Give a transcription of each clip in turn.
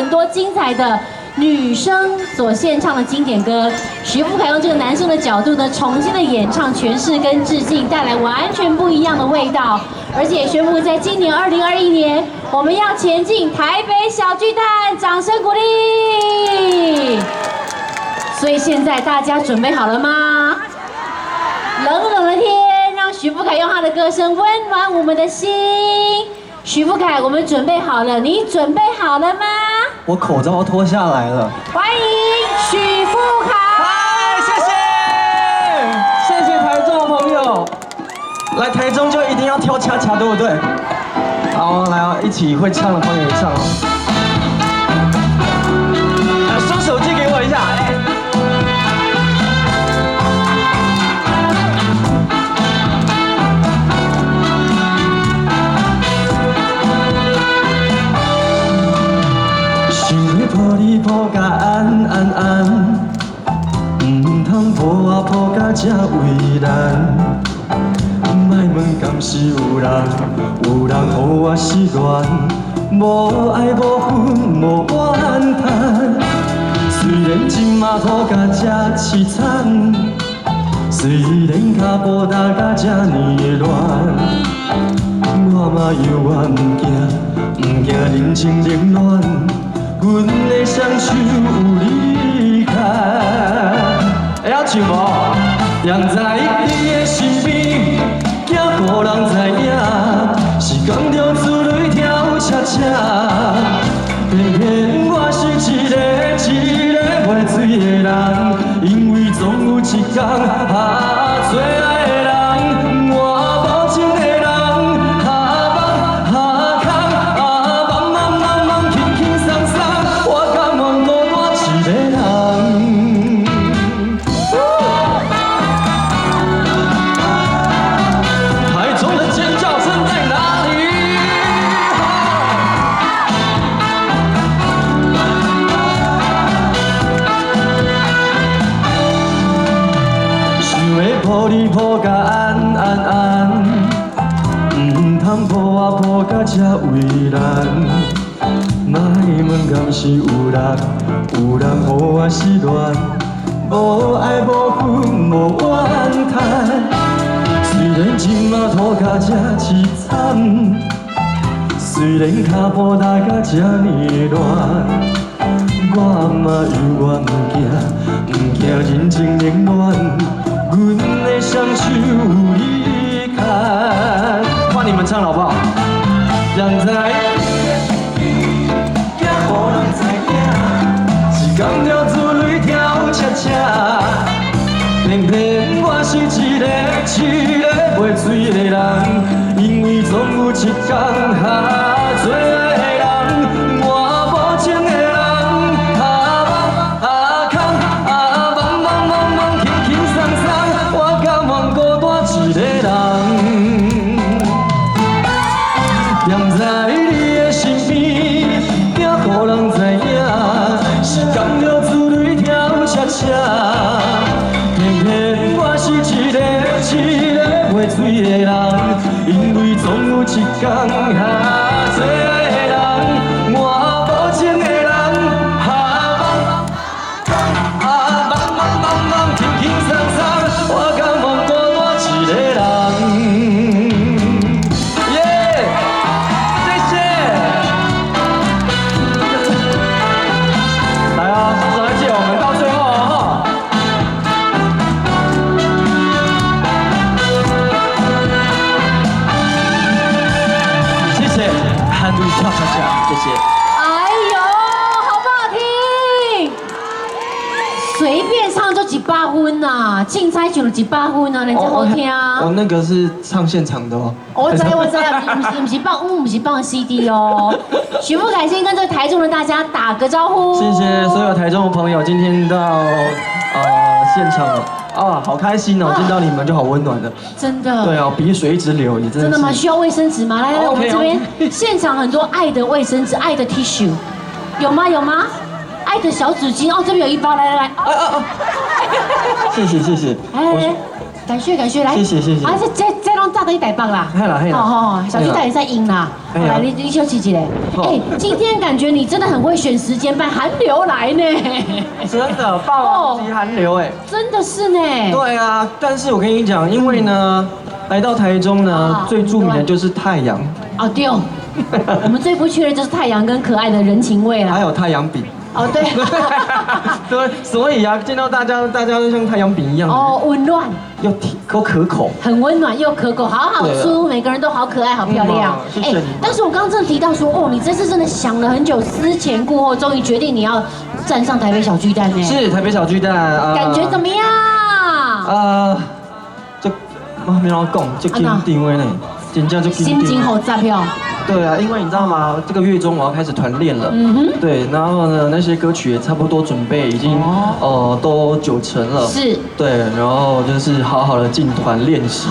很多精彩的女生所献唱的经典歌。徐富凯用这个男生的角度呢，重新的演唱、诠释跟致敬，带来完全不一样的味道。而且也宣布，在今年2021年，我们要前进台北小巨蛋，掌声鼓励！所以现在大家准备好了吗？冷冷的天，让徐富凯用他的歌声温暖我们的心。徐富凯，我们准备好了，你准备好了吗？我口罩脱下来了。欢迎许富凯。嗨，谢谢台中的朋友。来台中就一定要跳恰恰，对不对？好，来啊，一起会唱的朋友也唱哦。双手借给我一下，抱你抱甲安安安，唔通抱啊抱甲这为难。莫问敢是有人，有人予我失恋，无爱无恨无怨叹。虽然今嘛土甲这凄惨，虽然脚步踏甲这呢乱，我嘛犹原唔惊人情冷暖。阮的双手有离开，会晓唱无？人在你的身边，惊予人知影，是讲着自泪跳恰恰。偏偏我是一个袂醉的人，因为总有一天最爱的人，我无情的人。抱你抱甲安安安，唔通抱啊抱甲这为难。莫问敢是有人予我失恋，无爱无恨无怨叹。虽然今嘛土甲这凄惨，虽然脚步踏甲这呢乱，我嘛犹原唔惊人情冷暖。阮的双手离开，换你们唱了好不好？人在惊予人知影，是讲着自泪跳恰恰。偏偏我是一个袂醉的人，因为总有一天最爱的人，我无情的人。在你的身边，惊予人知影，是讲着自泪跳恰恰。偏偏我是一个袂醉的人，因为总有一天最爱的人，我无情的人，轻轻松松，我甘愿孤单一个人。跳恰恰，谢谢。哎呦，好不好听？随便唱就100分呐，竞猜就100分呐，人家好听啊。我那个是唱现场的哦。我知，不是放 CD 哦。许富凯先跟这台中的大家打个招呼。谢谢所有台中的朋友，今天到现场了。啊，好开心哦！见到你们就好温暖的，真的。对啊，鼻水一直流，你真的吗？需要卫生纸吗？来，我们这边现场很多爱的卫生纸，爱的 tissue， 有吗？有吗？爱的小纸巾哦，这边有一包，来。谢谢。哎，感谢，来。谢谢。啊，再弄让炸在台北啦。嘿啦嘿啦。哦，小巨蛋也在赢啦。来，你休息一下。哎，今天感觉你真的很会选时间办，寒流来呢。真的，霸王级寒流哎。真的是呢。对啊，但是我跟你讲，因为呢，来到台中呢，最著名的就是太阳。哦对哦，我们最不缺的就是太阳跟可爱的人情味啦。还有太阳饼。哦对。对，所以啊，见到大家都像太阳饼一样。哦，温暖。又可口，很温暖又可口，好好吃，每个人都好可爱，好漂亮。谢谢你。但是我刚刚真的提到说，哦，你这次真的想了很久，思前顾后，终于决定你要站上台北小巨蛋呢。是台北小巨蛋，感觉怎么样？就没老讲，就紧张的呢，真正就紧张。心情好杂票。对啊，因为你知道吗？这个月中我要开始团练了。对，然后呢，那些歌曲也差不多准备，已经都90%了。是。对，然后就是好好的进团练习。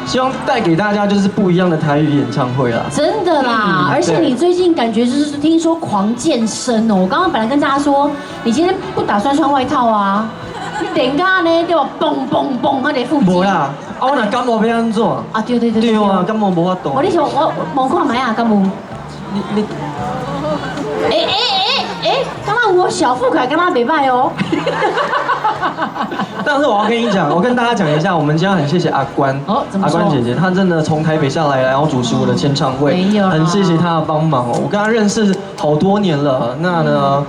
希望带给大家就是不一样的台语演唱会啦。真的啦，而且你最近感觉就是听说狂健身哦。我刚刚本来跟大家说，你今天不打算穿外套啊？你等下呢，对吧？蹦蹦蹦，他得腹肌。无啦。我若感冒要安怎？啊对。对啊，感冒无法度。你想我看卖啊，感冒。你。刚刚我小腹凯跟他没拜哦。但是我要跟你讲，我跟大家讲一下，我们今天很谢谢阿关，阿关姐姐，她真的从台北下来，然后主持我的签唱会，很谢谢她的帮忙哦。我跟她认识好多年了，那呢，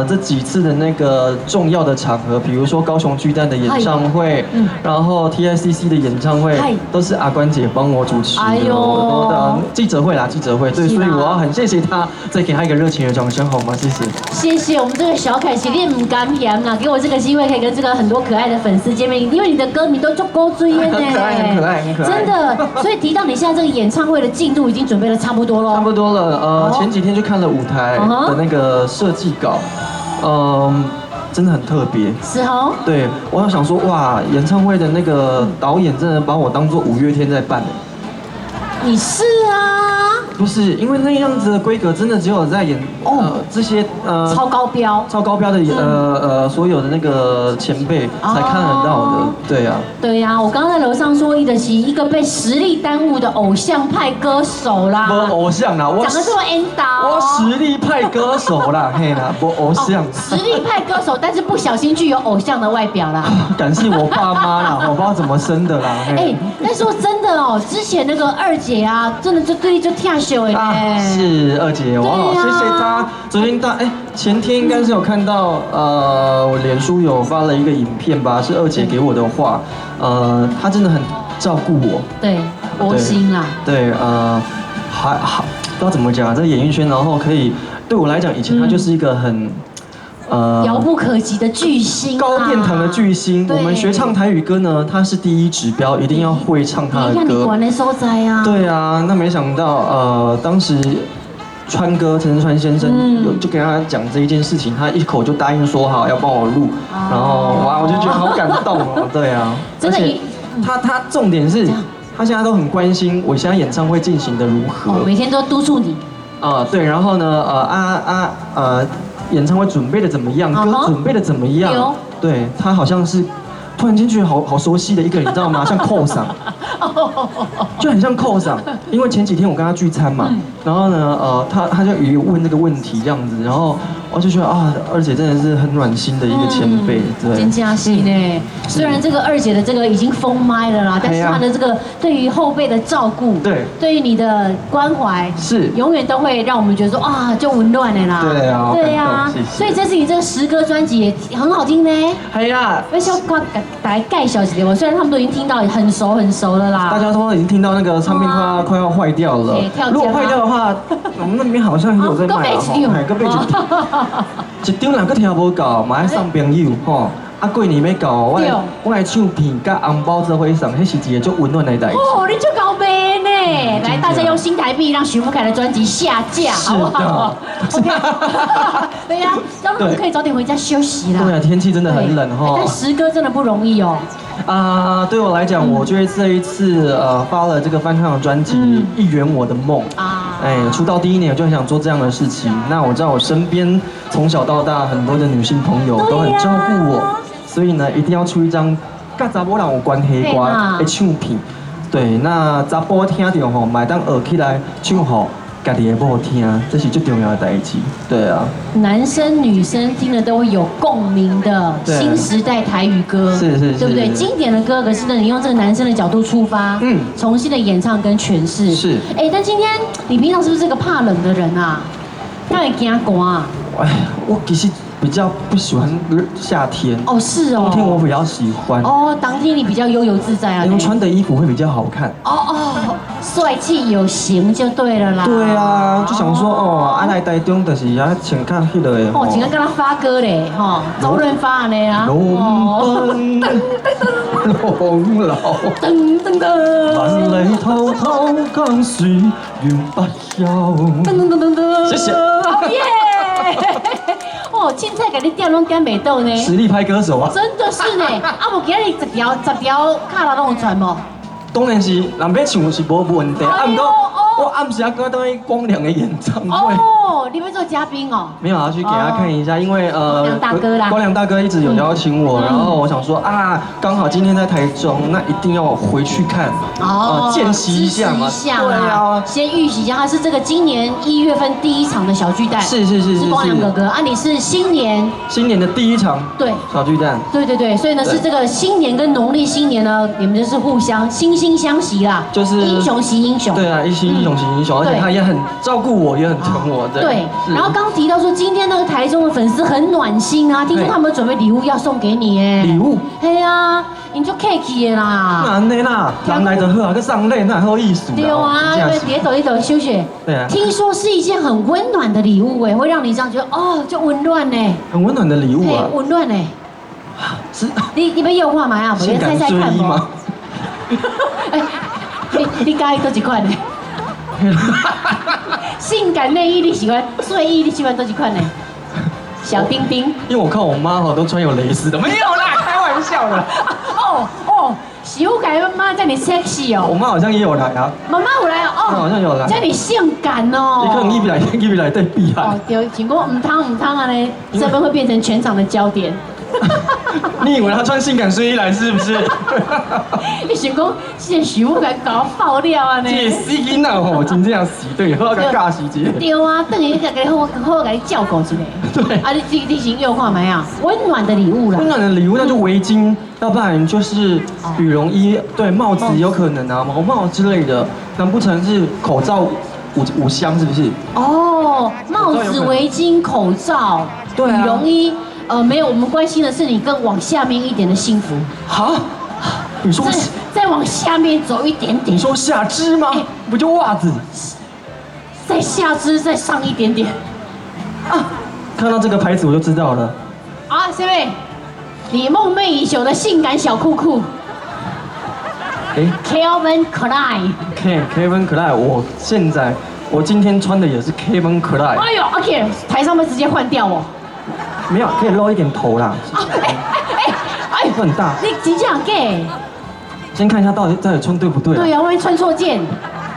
这几次的那个重要的场合，比如说高雄巨蛋的演唱会，然后 TICC 的演唱会，都是阿关姐帮我主持的。记者会啦，记者会，对，所以我要很谢谢她，再给她一个热情的掌声好吗？谢谢。谢谢我们这个小凯系列唔甘甜啊，给我这个机会可以跟这个很多可爱的粉丝见面，因为你的歌迷都足够追耶呢，很可爱，很可爱，很可爱。真的，所以提到你现在这个演唱会的进度已经准备的差不多了。差不多了，前几天就看了舞台的那个设计稿，真的很特别。是哦。对，我要想说，哇，演唱会的那个导演真的把我当做五月天在办。你是啊。不是，因为那样子的规格，真的只有在演这些超高标的所有的那个前辈才看得到的，对呀。对呀，我刚刚在楼上说，伊的是一个被实力耽误的偶像派歌手啦。不偶像啦，讲得这么 end 我实力派歌手啦，嘿啦，不偶像。实力派歌手，但是不小心具有偶像的外表啦。感谢我爸妈啦，我不知道怎么生的啦。但说真的哦，之前那个二姐啊，真的就跳秀哎。是二姐，我好谢谢她。昨天前天应该是有看到，我脸书有发了一个影片吧，是二姐给我的话，她真的很照顾我。对，窝心啦。对，还好，不知道怎么讲，这演艺圈，然后可以对我来讲，以前她就是一个很。遥不可及的巨星，高殿堂的巨星。我们学唱台语歌呢，它是第一指标，一定要会唱他的歌。你管的所在啊。对啊，那没想到当时川哥陈川先生就跟他讲这一件事情，他一口就答应说好要帮我录，然后哇，我就觉得好感动哦。对啊，而且他重点是，他现在都很关心我现在演唱会进行的如何，每天都督促你。对，然后呢，演唱会准备的怎么样？歌准备的怎么样？对他好像是突然间觉得好熟悉的一个人，你知道吗？像寇桑，就很像寇桑。因为前几天我跟他聚餐嘛，然后呢，他就有问那个问题这样子，然后我就觉得二姐真的是很暖心的一个前辈，对。真加戏呢，虽然这个二姐的这个已经封麦了啦，但是她的这个对于后辈的照顾，对于你的关怀，是永远都会让我们觉得说就温暖的啦。对啊，对啊，所以这次你这个诗歌专辑也很好听呢。系啊，要小大家介绍一下，虽然他们都已经听到很熟了啦。大家都已经听到那个唱片快要坏掉了。如果坏掉的话，我们那边好像也有在卖啊。个备一张人个听无够，嘛爱送朋友吼。过年要到，我来唱片甲红包做伙送，迄是一个足温暖的代志。你就搞呗呢！来，大家用新台币让徐福凯的专辑下架，好不好？OK。对呀，让我们可以早点回家休息啦。对啊，天气真的很冷哈。但诗歌真的不容易哦。对我来讲，我觉得这一次发了这个翻唱的专辑《一圆我的梦》出道第1年我就很想做这样的事情。那我知道我身边从小到大很多的女性朋友都很照顾我，所以呢，一定要出一张跟查某人有关系的歌的唱片。对，那查甫听到吼，买当学起来唱吼，家己的某听，这是最重要的代志。对啊，男生女生听了都会有共鸣的对新时代台语歌，是对不对？是经典的歌，可是呢，你用这个男生的角度出发，重新的演唱跟诠释，是。哎，但今天你平常是不是个怕冷的人啊？那会惊寒啊？哎，我其实比较不喜欢夏天。哦，是哦。冬天我比较喜欢。哦，当天你比较悠游自在啊。因为穿的衣服会比较好看。哦，帅气有型就对了啦。对啊，就想说哦，来台中就是要穿较迄个的。哦，请他跟他发歌嘞，哈，周润发的啊。龙奔龙老。噔噔噔。万里滔滔江水远不休。噔噔噔噔噔。谢谢。耶！哦，凊彩给你调拢敢袂到呢。实力派歌手啊。真的是呢，啊无今日十条卡拉拢有传无？当然是，人要唱是无问题，啊，不过我暗时啊，刚等于光良的演唱会。哦，你要做嘉宾哦？没有啊，去给他看一下，因为光良大哥啦，光良大哥一直有邀请我，然后我想说啊，刚好今天在台中，那一定要回去看，见习一下嘛。对啊，先预习一下，他是这个今年1月份第一场的小巨蛋，是光良哥哥啊，你是新年的第一场，对，小巨蛋，对，所以呢是这个新年跟农历新年呢，你们就是互相惺惺相惜啦，就是英雄惜英雄，对啊，英雄惜英雄，而且他也很照顾我，也很疼我，对。然后刚提到说今天那个台中的粉丝很暖心啊，听说他们准备礼物要送给你耶，礼物？对啊，你就 cake 的啦，那安尼啦，人来就好啊，佮上礼那好意思。对啊，别抖一抖，休息。对啊。听说是一件很温暖的礼物哎，会让你这样觉得哦，就温暖呢。很温暖的礼物啊。温暖呢。是。你被诱惑吗呀？我先猜猜看吗？哎，你介意多几款呢？性感内衣你喜欢，睡衣你喜欢多几款呢？小丁丁。因为我看我妈哈都穿有蕾丝的，没有啦，开玩笑的。哦，媳妇改妈叫你 sexy 哦。我妈好像也有来啊。妈妈有来哦。好像有来。叫你性感哦。你可能一笔来对比啊。哦，对，请过唔汤啊呢，这边会变成全场的焦点。你以为他穿性感睡衣来是不是？你想讲，这徐富来搞爆料啊呢？这死囡仔吼，真正死对，好个尬死节。对啊，等于给好给你照顾一下。对。啊，你先又看没啊？温暖的礼物啦。温暖的礼物那就围巾，要不然就是羽绒衣，对，帽子有可能啊，毛帽之类的。难不成是口罩五箱是不是？哦，帽子、围巾、口罩、羽绒衣。没有，我们关心的是你更往下面一点的幸福。好，你说再往下面走一点点。你说下肢吗？不就袜子？再下肢再上一点点。啊，看到这个牌子我就知道了。啊，这位，你梦寐以求的性感小裤裤。Calvin Klein。Calvin Klein， 我今天穿的也是 Calvin Klein。哎呦 ，OK， 台上面直接换掉哦。没有，可以露一点头啦。哎，很大。你真这样给？先看一下到底穿对不对。对呀，万一穿错件，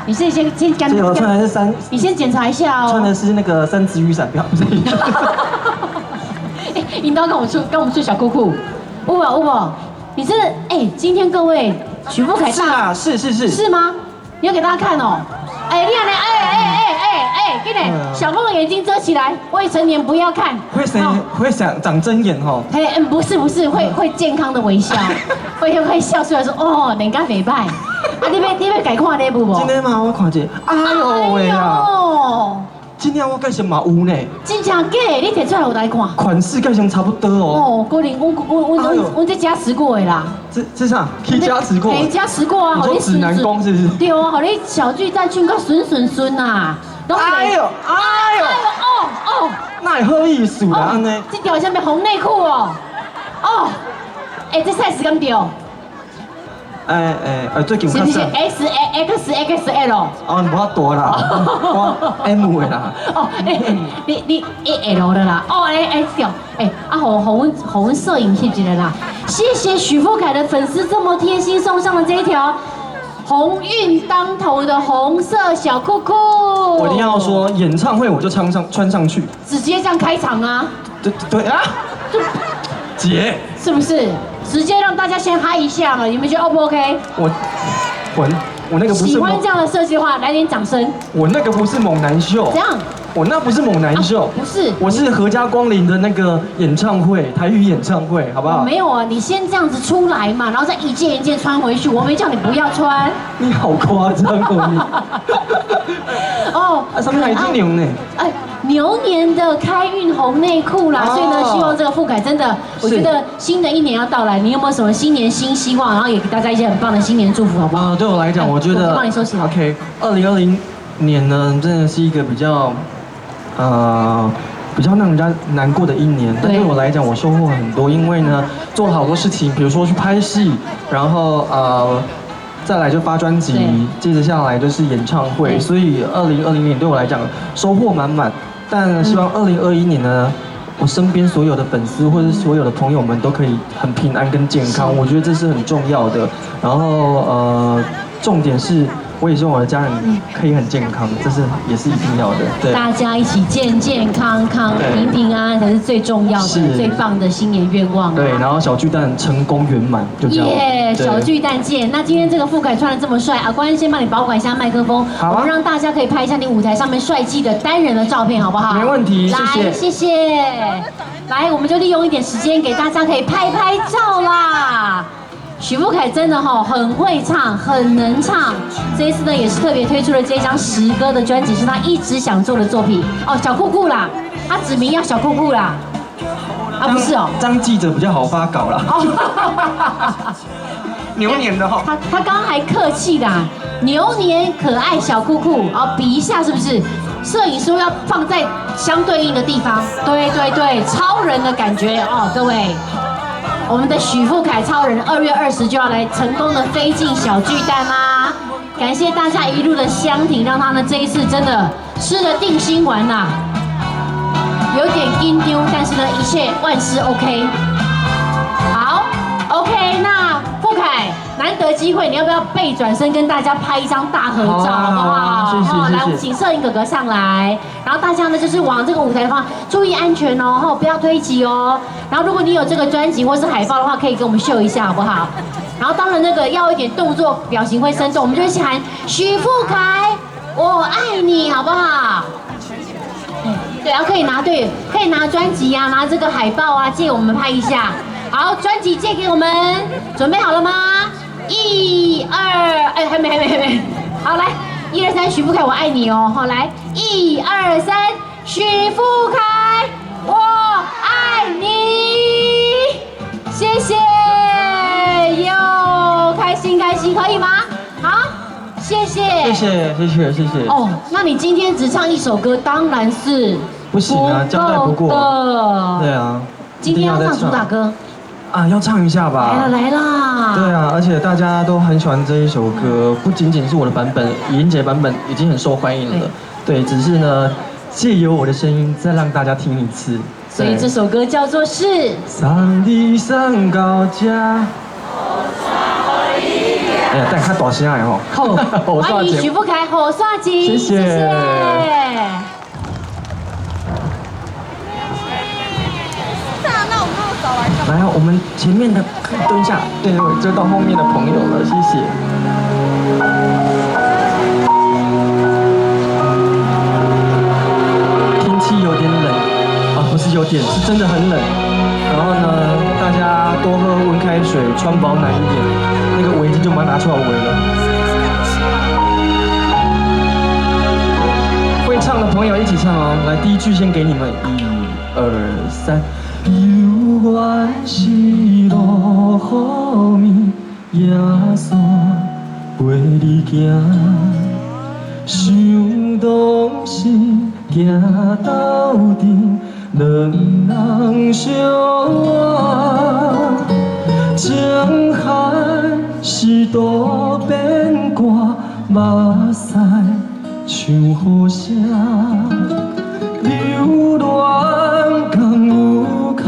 你先干。这我穿的是3。你先检查一下哦。穿的是那个3只雨伞，不要。哎，引导跟我们出小裤裤。乌宝，你真的今天各位许富凯大。是。是吗？你要给大家看哦。哎，你看呢？给你小朋友眼睛遮起来，未成年不要看。会长针眼哈？不是，会健康的微笑，会笑出来说哦，人家袂歹。啊，你要改看那部无？今天嘛，我看一下，哎呦喂呀！今天我介绍嘛有呢。真正假？你摕出来我来看。款式介绍差不多哦。哦，可能我这加持过的啦。这啥？可以加持过？可以加持过啊，好你指南宫是不是？对啊，好你小巨蛋唱到顺啊。哎呦！哦，那好意思啦，安尼。这条下面红内裤哦。哦，这 size 敢对？最近是不是 XXL？ 哦，无法大啦，我 M 的啦。哦，你 L 的啦。哦，XL。好温摄影翕一个啦。谢谢许富凯的粉丝这么贴心送上了这一条鸿运当头的红色小裤裤。我一定要说，演唱会我就穿上去，直接这样开场啊！对啊，姐，是不是？直接让大家先嗨一下了，你们觉得 O 不 OK？我那个不是喜欢这样的设计的话，来点掌声。我那个不是猛男秀，怎样？我那不是猛男秀，不是，我是合家光临的那个演唱会，台语演唱会，好不好？没有啊，你先这样子出来嘛，然后再一件一件穿回去。我没叫你不要穿。你好夸张哦你！哦，上面还一只牛呢。哎，牛年的开运红内裤啦，所以呢，希望这个傅凯真的，我觉得新的一年要到来，你有没有什么新年新希望？然后也给大家一些很棒的新年祝福，好不好？对我来讲，我觉得帮你收起来。OK，2020年呢，真的是一个比较让人家难过的一年。但对我来讲，我收获很多，因为呢，做了好多事情，比如说去拍戏，然后再来就发专辑，接着下来就是演唱会，所以2020年对我来讲收获满满。但希望2021年呢，我身边所有的粉丝或者是所有的朋友们都可以很平安跟健康，我觉得这是很重要的。然后重点是，我也希望我的家人可以很健康，这是也是一定要的。对，大家一起健健康康、平平安安才是最重要的、最棒的新年愿望。对，然后小巨蛋成功圆满，就这样。耶，小巨蛋见。那今天这个傅凯穿得这么帅，关先帮你保管一下麦克风，好啊，我们让大家可以拍一下你舞台上面帅气的单人的照片，好不好？没问题，谢谢。来，谢谢。来，我们就利用一点时间给大家可以拍拍照啦。许富凯真的很会唱，很能唱。这一次呢，也是特别推出了这张实歌的专辑，是他一直想做的作品哦。小酷酷啦，他指名要小酷酷啦，不是哦，张记者比较好发稿啦。牛年的他刚刚还客气啦，牛年可爱小酷酷，比一下是不是？摄影说要放在相对应的地方，对，超人的感觉哦，各位。我们的许富凯超人2月20就要来成功的飞进小巨蛋啦！感谢大家一路的相挺，让他呢这一次真的吃了定心丸呐，有点阴丢，但是呢一切万事 OK。好 ，OK， 那富凯难得机会，你要不要背转身跟大家拍一张大合照，好不好？谢谢。来，我们请摄影哥哥上来，然后大家呢就是往这个舞台方注意安全哦，不要推挤哦。然后如果你有这个专辑或是海报的话，可以给我们秀一下，好不好？然后当然那个要一点动作，表情会生动，我们就一起喊许富凯，我爱你，好不好？对，然后可以拿专辑啊，拿这个海报啊，借我们拍一下。好，专辑借给我们，准备好了吗？1、2，还没。好，来，1、2、3，许富凯，我爱你哦。好，来，1、2、3，许富凯，我爱你。谢谢，哟，开心，可以吗？好，谢谢。哦，那你今天只唱一首歌，当然是不行啊，交代不过。对啊，今天要唱主打歌。要唱一下吧。来啦！对啊，而且大家都很喜欢这一首歌，不仅仅是我的版本，妍姐版本已经很受欢迎了。对，只是呢，借由我的声音再让大家听一次。所以这首歌叫做是《送你送到这》。哎呀，但他大声的吼。好，欢迎许富凯火刷机，谢谢。来啊，我们前面的蹲下，对，就到后面的朋友了，谢谢。天气有点冷不是有点，是真的很冷。然后呢，大家多喝温开水，穿保暖一点，那个围巾就把它拿出来围了。会唱的朋友一起唱哦，来，第一句先给你们，1、2、3。有缘是路雨面野山陪你行，想当时行到阵，两人相爱。江海是渡边歌，目屎唱好声，流恋甘有脚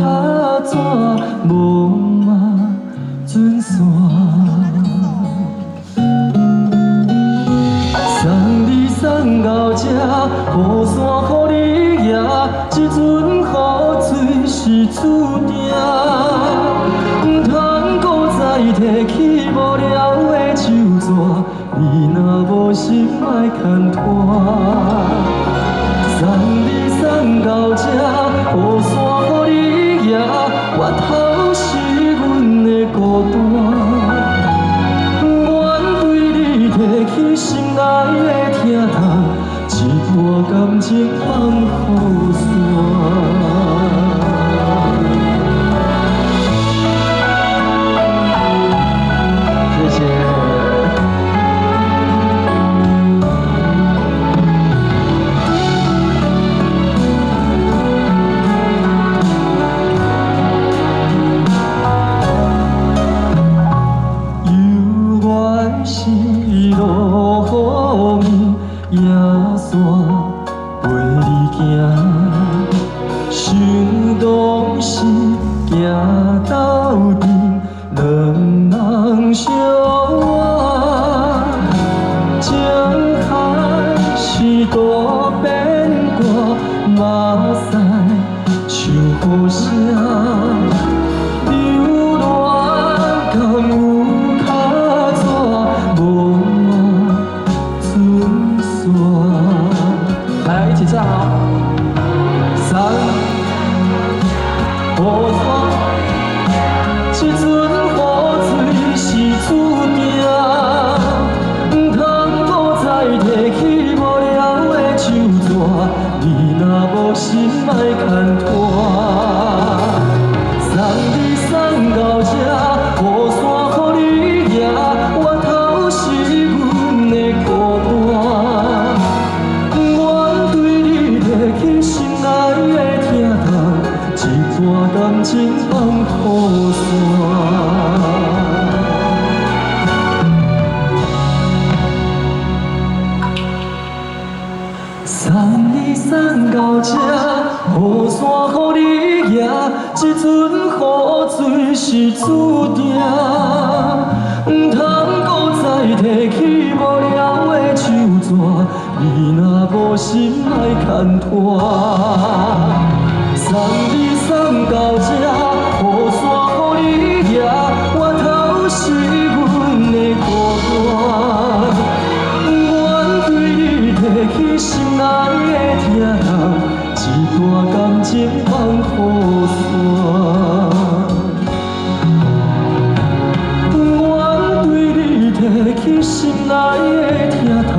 纸，无嘛准线。送你送到这，雨伞予你举，这阵雨水是注定。唔通搁再提起无聊的旧纸，拢是行斗阵，两人相爱。情海是大变卦，马赛唱好声。流浪敢有脚纸，无马船线。来，一起唱哦。山雨山，一阵雨水是注定，唔通搁再提起无聊的手纸。你若无心，莫牵拖。送你送到这，雨伞予你举，我头是阮的孤单。我对你提起心爱的疼痛，一段感情放雨伞。送你送到这，雨伞予你举，这阵雨水是注定，唔通搁再提起无聊的手纸。你若无心，莫牵拖。送你送到这，雨伞予你举，我头是阮的孤单。我对你提起心爱的疼痛，一段感情放雨伞。我对你提起心爱的疼痛，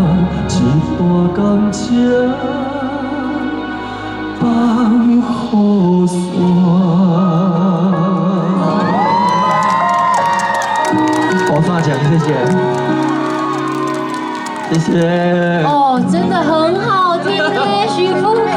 一段感情放雨伞。我发奖，谢谢。谢谢。哦，真的很好听耶，许富凯。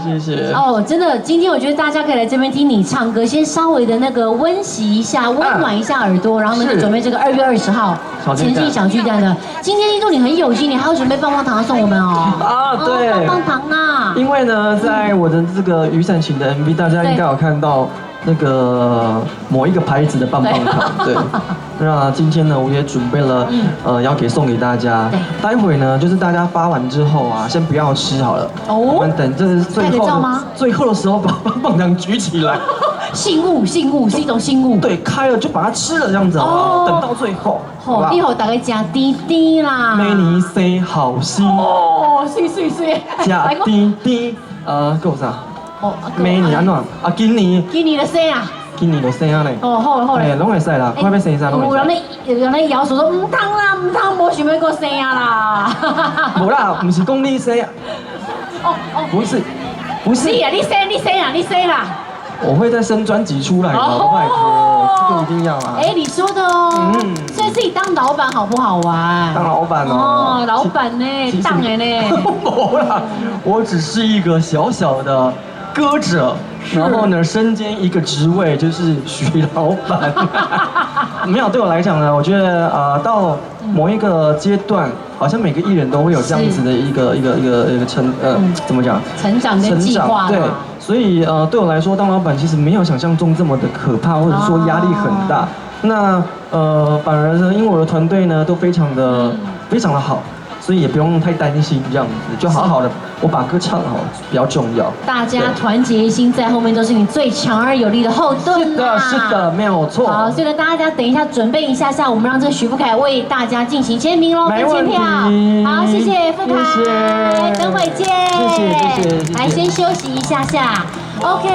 谢谢。哦，真的，今天我觉得大家可以来这边听你唱歌，先稍微的那个温习一下，温暖一下耳朵，然后呢就准备这个2月20号前进小巨蛋的。今天印度你很有心，你还要准备棒棒糖送我们哦。啊，对，棒棒糖啊。因为呢，在我的这个雨伞型的 MV， 大家应该有看到那个某一个牌子的棒棒糖，对。那今天呢，我也准备了，要送给大家。待会呢，就是大家发完之后啊，先不要吃好了。哦。我们等这最后的时候，把棒棒糖举起来。信物是一种信物。对，开了就把它吃了，这样子哦。等到最后。好，以后大家加滴滴啦。美女生好心。哦，水。加滴滴，够啥？哦，美女安怎？啊，今年的生啊。今年就生啊嘞！哦，好嘞，拢会使啦，快要生啥拢会使。有人咧摇手说唔通啦，唔通，无想要过生啊啦。无啦，不是讲你生啊。哦，不是。你啊，你生啦。我会再生专辑出来的，拜托，这个一定要啊。哎，你说的哦。所以自己当老板好不好玩？当老板哦。哦，老板呢，当的呢。没啦，我只是一个小小的歌者。然后呢，身兼一个职位就是徐老板。没有，对我来讲呢，我觉得到某一个阶段，好像每个艺人都会有这样子的一个怎么讲？成长跟计划。对，所以对我来说，当老板其实没有想象中这么的可怕，或者说压力很大。那反而呢，因为我的团队呢都非常的好。所以也不用太担心，这样子就好好的，我把歌唱好比较重要。大家团结一心，在后面都是你最强而有力的后盾。是的，没有错。好，所以呢，大家等一下准备一下，我们让这个许富凯为大家进行签名喽，跟签票。好，谢谢富凯，等会见。谢谢。来，先休息一下。OK，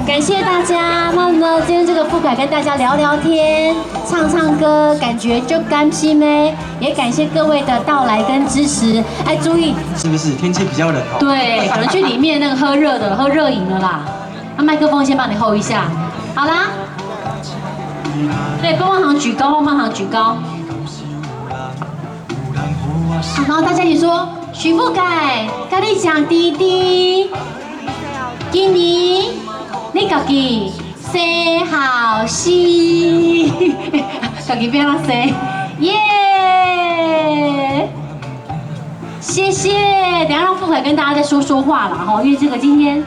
感谢大家。那呢，今天这个富凯跟大家聊聊天、唱歌，感觉就甘心呢。也感谢各位的到来跟支持。哎，注意，是不是天气比较冷哦？对，可能去里面那个喝热饮了啦。那麦克风先帮你 hold 一下。好啦，对，棒棒糖举高。然后大家一起说，许富凯，跟你讲滴滴。今年你自己生好戏，自己变了生，耶！谢谢，等下让富凯跟大家再说话了哈，因为这个今天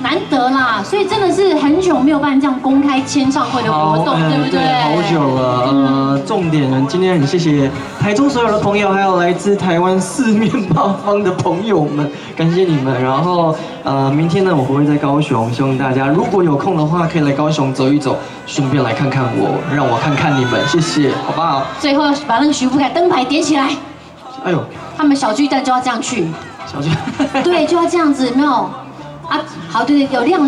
难得啦，所以真的是很久没有办这样公开签唱会的活动，对不对？好久了。重点呢，今天很谢谢台中所有的朋友，还有来自台湾四面八方的朋友们，感谢你们。然后明天呢，我会在高雄，希望大家如果有空的话，可以来高雄走一走，顺便来看看我，让我看看你们，谢谢，好不好？最后把那个徐福凯灯牌点起来。哎呦，他们小巨蛋就要这样去，小姐，对，就要这样子，有没有？啊，好，对，有亮了。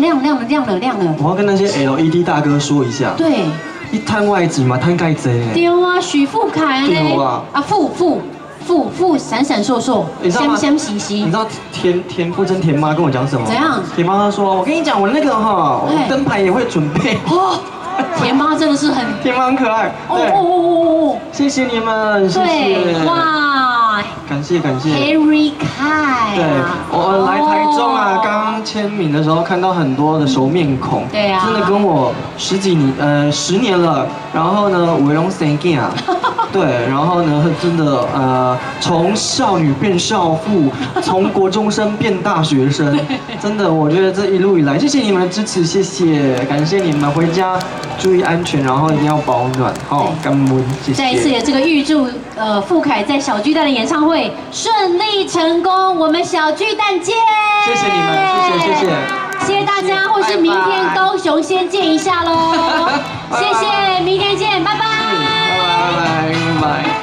我要跟那些 LED 大哥说一下，对，一摊外景嘛，摊盖子呢。对啊，许富凯对啊啊，富闪闪烁烁，香香兮兮。你知道田馥甄田妈跟我讲什么？怎样？田妈她说，我跟你讲，我那个哈，我灯牌也会准备。哦，田妈真的是很，田妈很可爱。哦，谢谢你们，谢谢。对，哇，感谢。Harry 凯。对，我来台中啊，刚刚签名的时候看到很多的熟面孔，对啊，真的跟我10年了。然后呢，伟龙生囝啊，对，然后呢，真的从少女变少妇，从国中生变大学生，真的，我觉得这一路以来，谢谢你们的支持，谢谢，感谢你们，回家注意安全，然后一定要保暖，好，感恩，谢谢。再一次也这个预祝富凯在小巨蛋的演唱会顺利成功，我们小巨蛋见！谢谢你们，谢谢。谢谢大家，或是明天高雄先见一下喽，谢谢，明天见，拜拜。拜拜。